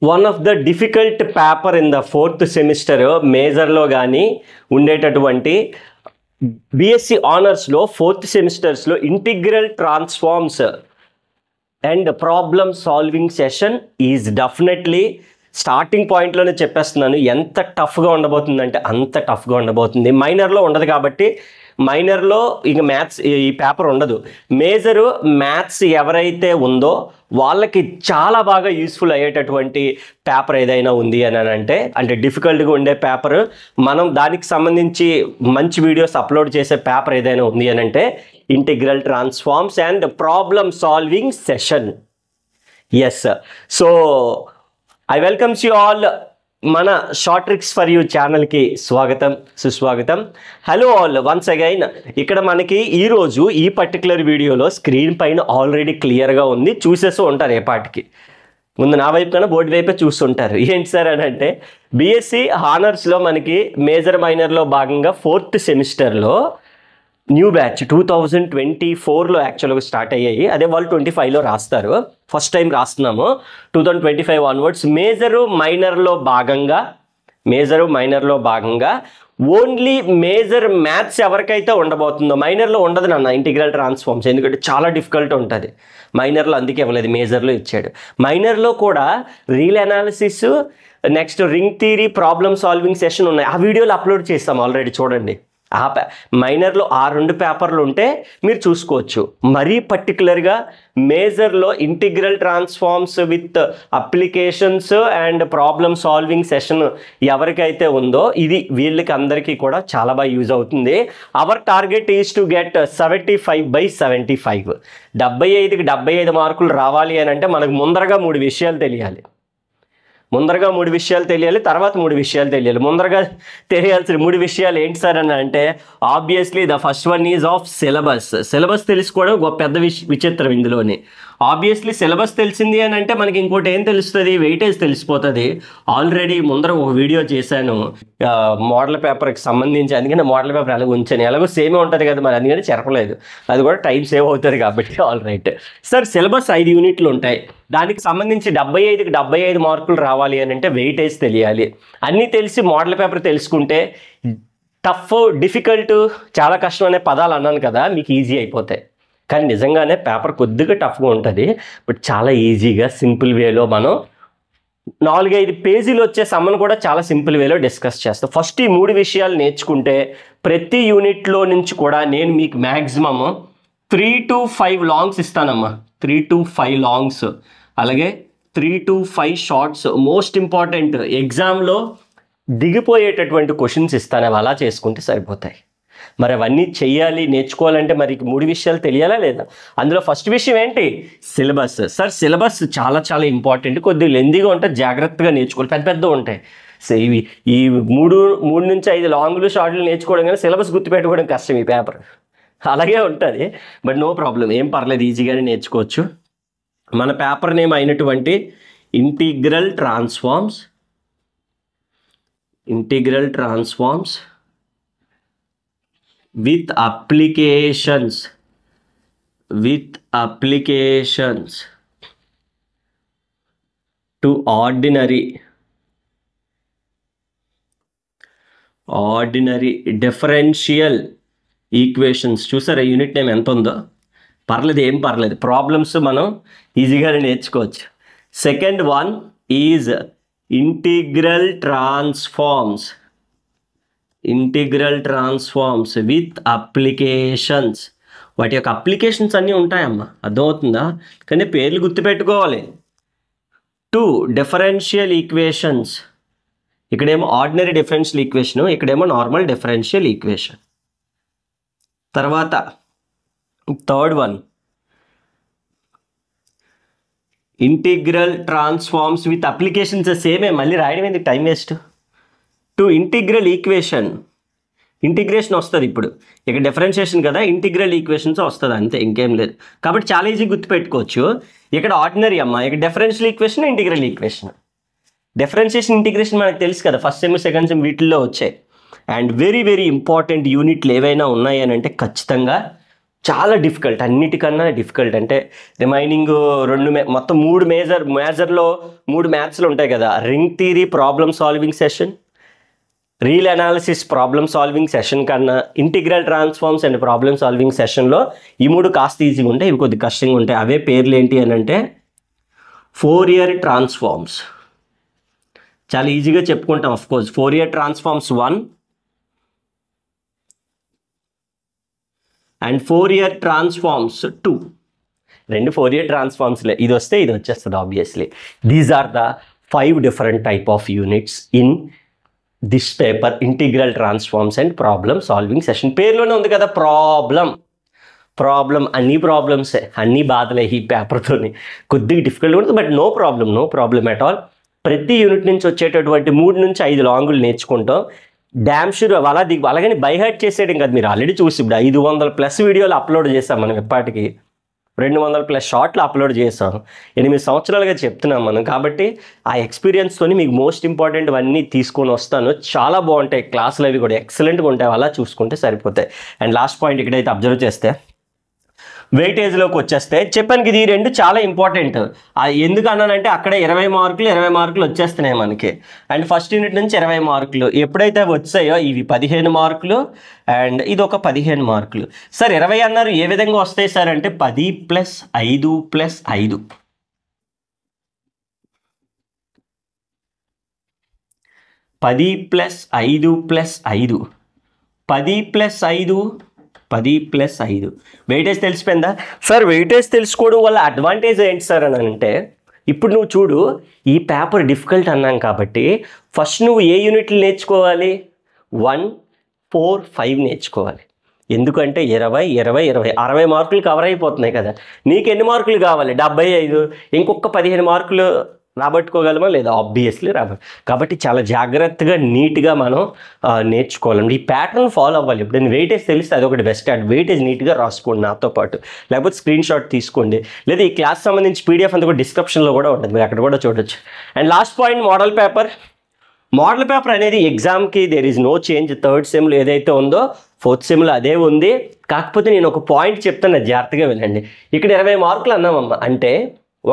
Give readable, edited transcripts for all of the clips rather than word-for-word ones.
One of the difficult paper in the 4th semester మేజర్లో కానీ ఉండేటటువంటి బీఎస్సీ ఆనర్స్లో 4th సెమిస్టర్స్లో integral transforms and problem solving session is definitely starting పాయింట్లోనే చెప్పేస్తున్నాను. ఎంత టఫ్గా ఉండబోతుందంటే అంత టఫ్గా ఉండబోతుంది. మైనర్లో ఉండదు కాబట్టి మైనర్లో ఇక మ్యాథ్స్ ఈ పేపర్ ఉండదు. మేజరు మ్యాథ్స్ ఎవరైతే ఉందో వాళ్ళకి చాలా బాగా యూస్ఫుల్ అయ్యేటటువంటి పేపర్ ఏదైనా ఉంది అని అంటే డిఫికల్ట్గా ఉండే పేపర్, మనం దానికి సంబంధించి మంచి వీడియోస్ అప్లోడ్ చేసే పేపర్ ఏదైనా ఉంది అని అంటే integral transforms and problem solving session. Yes, so I welcomes you all. మన షార్ట్ ట్రిక్స్ ఫర్ యూ ఛానల్కి స్వాగతం, సుస్వాగతం. Hello all, once again. ఇక్కడ మనకి ఈరోజు ఈ పర్టికులర్ వీడియోలో స్క్రీన్ పైన ఆల్రెడీ క్లియర్గా ఉంది, చూసేస్తూ ఉంటారు ఏ పాటికి. ముందు నా వైపు కన్నా బోర్డు వైపే చూస్తుంటారు. ఏంటి సార్ అని అంటే బీఎస్సీ హానర్స్లో మనకి మేజర్ మైనర్లో భాగంగా 4th సెమిస్టర్లో న్యూ బ్యాచ్ 2024లో యాక్చువల్గా స్టార్ట్ అయ్యాయి. అదే వాళ్ళు 25లో రాస్తారు. ఫస్ట్ టైం రాస్తున్నాము 2025 ఆన్వర్డ్స్. మేజరు మైనర్లో భాగంగా ఓన్లీ మేజర్ మ్యాథ్స్ ఎవరికైతే ఉండబోతుందో, మైనర్లో ఉండదు నాన్న ఇంటిగ్రల్ ట్రాన్స్ఫార్మ్స్, ఎందుకంటే చాలా డిఫికల్ట్ ఉంటుంది మైనర్లో, అందుకే ఇవ్వలేదు, మేజర్లో ఇచ్చాడు. మైనర్లో కూడా reel analysis, next ring theory, problem solving session ఉన్నాయి. ఆ వీడియోలు అప్లోడ్ చేస్తాం ఆల్రెడీ, చూడండి. మైనర్లో ఆ 2 పేపర్లు ఉంటే మీరు చూసుకోవచ్చు. మరీ పర్టికులర్గా మేజర్లో integral transforms with applications and problem solving session ఎవరికైతే ఉందో ఇది వీళ్ళకి అందరికీ కూడా చాలా బాగా యూజ్ అవుతుంది. Our target is to get 75/75. 75కి 75 మార్కులు రావాలి అని అంటే మనకు ముందరగా 3 విషయాలు తెలియాలి. తర్వాత 3 విషయాలు తెలియాలి. ముందరగా తెలియాల్సిన 3 విషయాలు ఏంటి సార్ అని అంటే obviously the first one is of syllabus తెలుసుకోవడం ఒక పెద్ద విచిత్రం ఇందులోని. ఆబ్వియస్లీ సిలబస్ తెలిసింది అని అంటే మనకి ఇంకోటి ఏం తెలుస్తుంది, వెయిటేజ్ తెలిసిపోతుంది. ఆల్రెడీ ముందర ఒక వీడియో చేశాను మోడల్ పేపర్కి సంబంధించి, అందుకని మోడల్ పేపర్ అలాగే ఉంచాను. ఎలాగో సేమే ఉంటుంది కదా మరి, అందుకని చెరపలేదు. అది కూడా టైం సేవ్ అవుతుంది కాబట్టి. ఆల్ రైట్ సార్, సిలబస్ 5 యూనిట్లు ఉంటాయి. దానికి సంబంధించి 75కి 75 మార్కులు రావాలి అని అంటే వెయిటేజ్ తెలియాలి. అన్నీ తెలిసి మోడల్ పేపర్ తెలుసుకుంటే టఫ్, డిఫికల్ట్, చాలా కష్టం అనే పదాలు అన్నాను కదా, మీకు ఈజీ అయిపోతాయి. కానీ నిజంగానే పేపర్ కొద్దిగా టఫ్గా ఉంటుంది, బట్ చాలా ఈజీగా సింపుల్ వేలో మనం 4-5 పేజీలు వచ్చే సమ్మను కూడా చాలా సింపుల్ వేలో డిస్కస్ చేస్తాం. ఫస్ట్ ఈ 3 విషయాలు నేర్చుకుంటే ప్రతి యూనిట్లో నుంచి కూడా నేను మీకు మ్యాక్సిమమ్ 3 to 5 లాంగ్స్ ఇస్తానమ్మా. 3 to 5 లాంగ్స్, అలాగే 3 to 5 షార్ట్స్. మోస్ట్ ఇంపార్టెంట్, ఎగ్జామ్లో దిగిపోయేటటువంటి క్వశ్చన్స్ ఇస్తాను. అవి అలా చేసుకుంటే సరిపోతాయి. మరి అవన్నీ చెయ్యాలి, నేర్చుకోవాలంటే మరి 3 విషయాలు తెలియాలా లేదా? అందులో ఫస్ట్ విషయం ఏంటి? సిలబస్. సార్ సిలబస్ చాలా చాలా ఇంపార్టెంట్. కొద్దిగా లెందీగా ఉంటే జాగ్రత్తగా నేర్చుకోవాలి, పెద్ద ఉంటాయి. సో ఈ 3 నుంచి 5 లాంగ్లు షార్ట్లు నేర్చుకోవడం కానీ సిలబస్ గుర్తుపెట్టుకోవడం కష్టం ఈ పేపర్. అలాగే ఉంటుంది, బట్ నో ప్రాబ్లం, ఏం పర్లేదు, ఈజీగానే నేర్చుకోవచ్చు. మన పేపర్ నేమ్ అయినటువంటి integral transforms with applications to ordinary differential equations. చూసారా యూనిట్ నేమ్ ఎంత ఉందో? పర్లేదు, ఏం పర్లేదు, ప్రాబ్లమ్స్ మనం ఈజీగానే నేర్చుకోవచ్చు. Second one is integral transforms with applications. వాటి యొక్క అప్లికేషన్స్ అన్నీ ఉంటాయమ్మా, అర్థమవుతుందా? కానీ పేర్లు గుర్తుపెట్టుకోవాలి. 2 డిఫరెన్షియల్ ఈక్వేషన్స్. ఇక్కడేమో ఆర్డినరీ డిఫరెన్షియల్ ఈక్వేషన్, ఇక్కడేమో నార్మల్ డిఫరెన్షియల్ ఈక్వేషన్. తర్వాత third one integral transforms with applications. సేమే, మళ్ళీ రాయడం ఎందుకు, టైం వేస్ట్. 2 ఇంటిగ్రల్ ఇంటిగ్రేషన్ వస్తుంది. ఇప్పుడు ఇక్కడ డిఫరెన్షియేషన్ కదా, ఇంటిగ్రల్ ఈక్వేషన్స్ వస్తుంది, అంతే, ఇంకేం లేదు. కాబట్టి చాలా ఈజీ గుర్తుపెట్టుకోవచ్చు. ఇక్కడ ఆర్డినరీ అమ్మ, ఇక్కడ differential equation, integral equation. Differentiation, integration మనకు తెలుసు కదా, ఫస్ట్ సెమ్ సెకండ్ సెమ్ వీటిల్లో వచ్చాయి. అండ్ వెరీ వెరీ ఇంపార్టెంట్ యూనిట్లు ఏవైనా ఉన్నాయి అని అంటే ఖచ్చితంగా చాలా డిఫికల్ట్, అన్నిటికన్నా డిఫికల్ట్. అంటే రిమైనింగ్ మొత్తం మేజర్లో 3 మ్యాథ్స్లు ఉంటాయి కదా. Ring theory problem solving session, real analysis problem solving session కన్నా integral transforms and problem solving సెషన్లో ఈ 3 కాస్త ఈజీగా ఉంటాయి, ఇవి కొద్దిగా కష్టంగా ఉంటాయి. అవే పేర్లు ఏంటి అని అంటే ఫోరియర్ ట్రాన్స్ఫార్మ్స్. చాలా ఈజీగా చెప్పుకుంటాం of course. Fourier transforms 1 and Fourier transforms 2. 2 Fourier transforms. ఇది వస్తే ఇది వచ్చేస్తుంది obviously. These are the 5 different type of units in this paper, integral transforms and problem solving session. పేరులోనే ఉంది కదా ప్రాబ్లం, అన్ని ప్రాబ్లమ్సే, అన్ని బాధలే ఈ పేపర్తోని. కొద్దిగా డిఫికల్ట్ ఉంటుంది, but no problem at all. ప్రతి యూనిట్ నుంచి వచ్చేటటువంటి 3 నుంచి 5 లాంగులు నేర్చుకుంటాం. డ్యామ్ షూర్ అలాగని బైహార్ట్ చేసేయడం కదా. మీరు ఆల్రెడీ చూసి ఇప్పుడు 500+ వీడియోలు అప్లోడ్ చేసాం మనం, ఎప్పటికి 200+ షార్ట్లు అప్లోడ్ చేసాం. 8 సంవత్సరాలుగా చెప్తున్నాం మనం. కాబట్టి ఆ ఎక్స్పీరియన్స్తోని మీకు మోస్ట్ ఇంపార్టెంట్ అన్నీ తీసుకొని వస్తాను. చాలా బాగుంటాయి క్లాసులు, అవి కూడా ఎక్సలెంట్గా ఉంటాయి. అలా చూసుకుంటే సరిపోతాయి. అండ్ లాస్ట్ పాయింట్ ఇక్కడైతే అబ్జర్వ్ చేస్తే వెయిటేజ్లోకి వచ్చేస్తే చెప్పాను ఇది 2 చాలా ఇంపార్టెంట్. ఎందుకు అన్నానంటే అక్కడ 20 మార్కులు వచ్చేస్తున్నాయి మనకి. అండ్ ఫస్ట్ యూనిట్ నుంచి 20 మార్కులు ఎప్పుడైతే వచ్చాయో ఇవి 15 మార్కులు అండ్ ఇది ఒక 15 మార్కులు. సార్ 20 అన్నారు, ఏ విధంగా వస్తాయి సార్ అంటే 10 + 5 + 5. 10 + 5 + 5, 10 + 5, 10 + 5. వెయిటేజ్ తెలిసిపోయిందా సార్? వెయిటేజ్ తెలుసుకోవడం వల్ల అడ్వాంటేజ్ ఏంటి సార్ అని అంటే, ఇప్పుడు నువ్వు చూడు, ఈ పేపర్ డిఫికల్ట్ అన్నాం కాబట్టి ఫస్ట్ నువ్వు ఏ యూనిట్లు నేర్చుకోవాలి? 1, 4, 5 నేర్చుకోవాలి. ఎందుకంటే 20, 20, 20 60 మార్కులు కవర్ అయిపోతున్నాయి కదా. నీకు ఎన్ని మార్కులు కావాలి? 75. ఇంకొక 15 మార్కులు రాబట్టుకోగలమా లేదా? ఆబ్వియస్లీ కాబట్టి చాలా జాగ్రత్తగా నీట్గా మనం నేర్చుకోవాలండి. ఈ ప్యాటర్న్ ఫాలో అవ్వాలి. ఇప్పుడు నేను వెయిటేజ్ తెలిస్తే అదొకటి బెస్ట్. అండ్ వెయిటేజ్ నీట్గా రాసుకోండి నాతో పాటు, లేకపోతే స్క్రీన్ షాట్ తీసుకోండి, లేదా ఈ క్లాస్ సంబంధించి PDF అంతా కూడా డిస్క్రిప్షన్లో కూడా ఉంటుంది, మీరు అక్కడ కూడా చూడొచ్చు. And last point, model paper అనేది ఎగ్జామ్కి there is no change. 3rd సెమ్లో ఏదైతే ఉందో 4th సెమ్లో అదే ఉంది. కాకపోతే నేను ఒక పాయింట్ చెప్తాను, జాగ్రత్తగా వినండి. ఇక్కడ 20 మార్కులు అన్నామమ్మా అంటే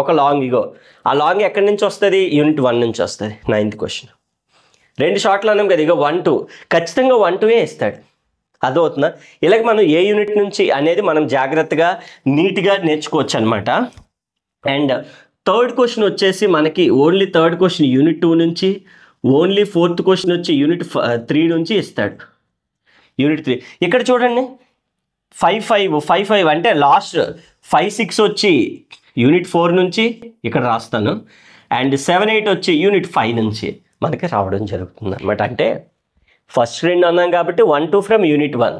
ఒక లాంగ్, ఇగో ఆ లాంగ్ ఎక్కడి నుంచి వస్తుంది? యూనిట్ 1 నుంచి వస్తుంది. 9th question. 2 షార్ట్లు అన్నాం కదా, ఇగో 1, 2 ఖచ్చితంగా 1, 2 ఇస్తాడు. అదవుతుందా? ఇలాగ మనం ఏ యూనిట్ నుంచి అనేది మనం జాగ్రత్తగా నీట్గా నేర్చుకోవచ్చు అనమాట. అండ్ 3rd క్వశ్చన్ వచ్చేసి మనకి ఓన్లీ 3rd క్వశ్చన్ యూనిట్ 2 నుంచి, ఓన్లీ 4th క్వశ్చన్ వచ్చి యూనిట్ 3 నుంచి ఇస్తాడు. యూనిట్ 3 ఇక్కడ చూడండి, 5, 5 అంటే లాస్ట్ 5, 6 వచ్చి యూనిట్ 4 నుంచి ఇక్కడ రాస్తాను. అండ్ 7, 8 వచ్చి యూనిట్ 5 నుంచి మనకి రావడం జరుగుతుంది అనమాట. అంటే ఫస్ట్ 2 అన్నాం కాబట్టి 1, 2 from unit 1,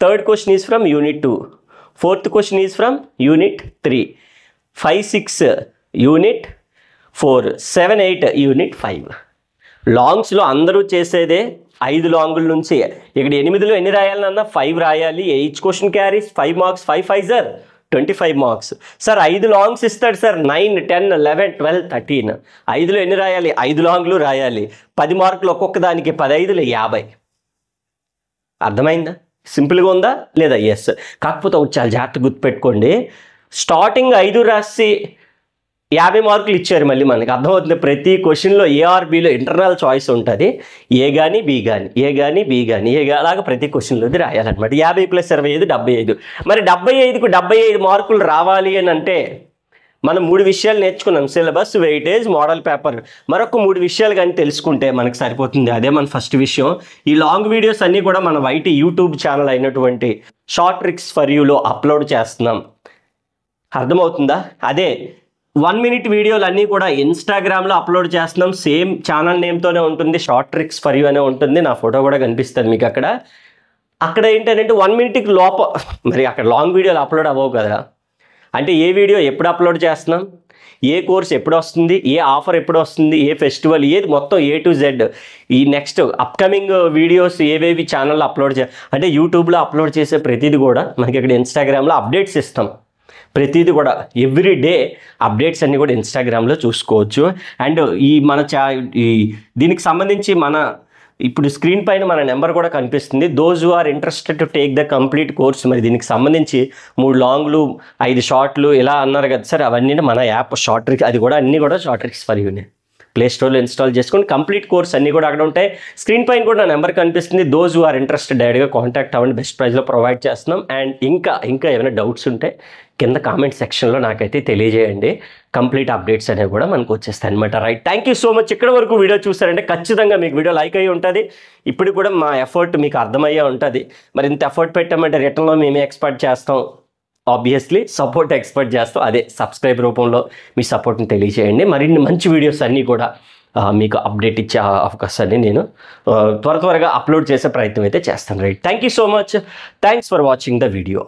3rd question is from unit 2, 4th question is from unit 3, 5, 6 unit 4, 7, 8 unit 5. లాంగ్స్లో అందరూ చేసేదే 5 లాంగుల నుంచి. ఇక్కడ 8లో ఎన్ని రాయాలన్నా 5 రాయాలి. Each question carries 5 marks. 5, 5 sir 25 marks. Sir 5 longs ఇస్తాడు సార్, 9, 10, 11, 12, 13. 5లో ఎన్ని రాయాలి? 5 లాంగ్లు రాయాలి. 10 మార్కులు ఒక్కొక్క దానికి, 10, 5, 50. అర్థమైందా? సింపుల్గా ఉందా లేదా? ఎస్. కాకపోతే చాలా జాగ్రత్త గుర్తుపెట్టుకోండి, స్టార్టింగ్ 5 రాసి 50 మార్కులు ఇచ్చారు మళ్ళీ మనకి. అర్థమవుతుంది? ప్రతి క్వశ్చన్లో ARBలో ఇంటర్నల్ చాయిస్ ఉంటుంది. ఏ కానీ బి కానీ అలాగా ప్రతి క్వశ్చన్లోది రాయాలన్నమాట. 50 + 25 75. మరి 75కు 75 మార్కులు రావాలి అని అంటే మనం 3 విషయాలు నేర్చుకున్నాం: సిలబస్, వెయిటేజ్, మోడల్ పేపర్. మరొక 3 విషయాలు కానీ తెలుసుకుంటే మనకు సరిపోతుంది. అదే మన ఫస్ట్ విషయం. ఈ లాంగ్ వీడియోస్ అన్నీ కూడా మన YT యూట్యూబ్ ఛానల్ అయినటువంటి షార్ట్ ట్రిక్స్ ఫర్ యూలో అప్లోడ్ చేస్తున్నాం. అర్థమవుతుందా? అదే 1 మినిట్ వీడియోలు అన్నీ కూడా ఇన్స్టాగ్రామ్లో అప్లోడ్ చేస్తున్నాం. సేమ్ ఛానల్ నేమ్తోనే ఉంటుంది, షార్ట్ ట్రిక్స్ ఫర్ యూ అనే ఉంటుంది. నా ఫోటో కూడా కనిపిస్తుంది మీకు అక్కడ. అక్కడ ఏంటంటే 1 మినిట్కి మరి అక్కడ లాంగ్ వీడియోలు అప్లోడ్ అవ్వవు కదా. అంటే ఏ వీడియో ఎప్పుడు అప్లోడ్ చేస్తున్నాం, ఏ కోర్స్ ఎప్పుడు వస్తుంది, ఏ ఆఫర్ ఎప్పుడు వస్తుంది, ఏ ఫెస్టివల్, ఏది మొత్తం A to Z. ఈ నెక్స్ట్ అప్కమింగ్ వీడియోస్ ఏవేవి ఛానల్లో అప్లోడ్ అంటే యూట్యూబ్లో అప్లోడ్ చేసే ప్రతిదీ కూడా మనకి ఇక్కడ ఇన్స్టాగ్రామ్లో అప్డేట్స్ ఇస్తాం. ప్రతిదీ కూడా ఎవ్రీ డే అప్డేట్స్ అన్నీ కూడా ఇన్స్టాగ్రామ్లో చూసుకోవచ్చు. అండ్ ఈ దీనికి సంబంధించి మన ఇప్పుడు స్క్రీన్ పైన మన నెంబర్ కూడా కనిపిస్తుంది. Those who are interested to take the complete course. మరి దీనికి సంబంధించి 3 లాంగ్లు 5 షార్ట్లు ఇలా అన్నారు కదా సార్, అవన్నీ మన యాప్ షార్ట్ ట్రిక్స్, అది కూడా అన్నీ కూడా షార్ట్ ట్రిక్స్ ఫర్ యూనే. ప్లే స్టోర్లో ఇన్స్టాల్ చేసుకొని కంప్లీట్ కోర్స్ అన్నీ కూడా అక్కడ ఉంటాయి. స్క్రీన్ పైన కూడా నా నెంబర్ కనిపిస్తుంది. దోస్ హు ఆర్ ఇంట్రెస్టెడ్ డైరెక్ట్గా కాంటాక్ట్ అవ్వండి. బెస్ట్ ప్రైస్లో ప్రొవైడ్ చేస్తున్నాం. అండ్ ఇంకా ఏమైనా డౌట్స్ ఉంటే కింద కామెంట్ సెక్షన్లో నాకైతే తెలియజేయండి. కంప్లీట్ అప్డేట్స్ అనేవి కూడా మనకు వచ్చేస్తాయి అనమాట. Right, thank you so much. ఇక్కడ వరకు వీడియో చూసారంటే ఖచ్చితంగా మీకు వీడియో లైక్ అయ్యి ఉంటుంది. ఇప్పుడు కూడా మా ఎఫర్ట్ మీకు అర్థమయ్యే ఉంటుంది. మరి ఇంత ఎఫర్ట్ పెట్టామంటే రిటర్న్లో మేమే ఎక్స్పెక్ట్ చేస్తాం. ఆబ్వియస్లీ సపోర్ట్ ఎక్స్పెక్ట్ చేస్తాం. అదే సబ్స్క్రైబ్ రూపంలో మీ సపోర్ట్ని తెలియజేయండి. మరిన్ని మంచి వీడియోస్ అన్నీ కూడా మీకు అప్డేట్ ఇచ్చే అవకాశాన్ని నేను త్వరగా అప్లోడ్ చేసే ప్రయత్నం అయితే చేస్తాను. Right, thank you so much. Thanks for watching the video.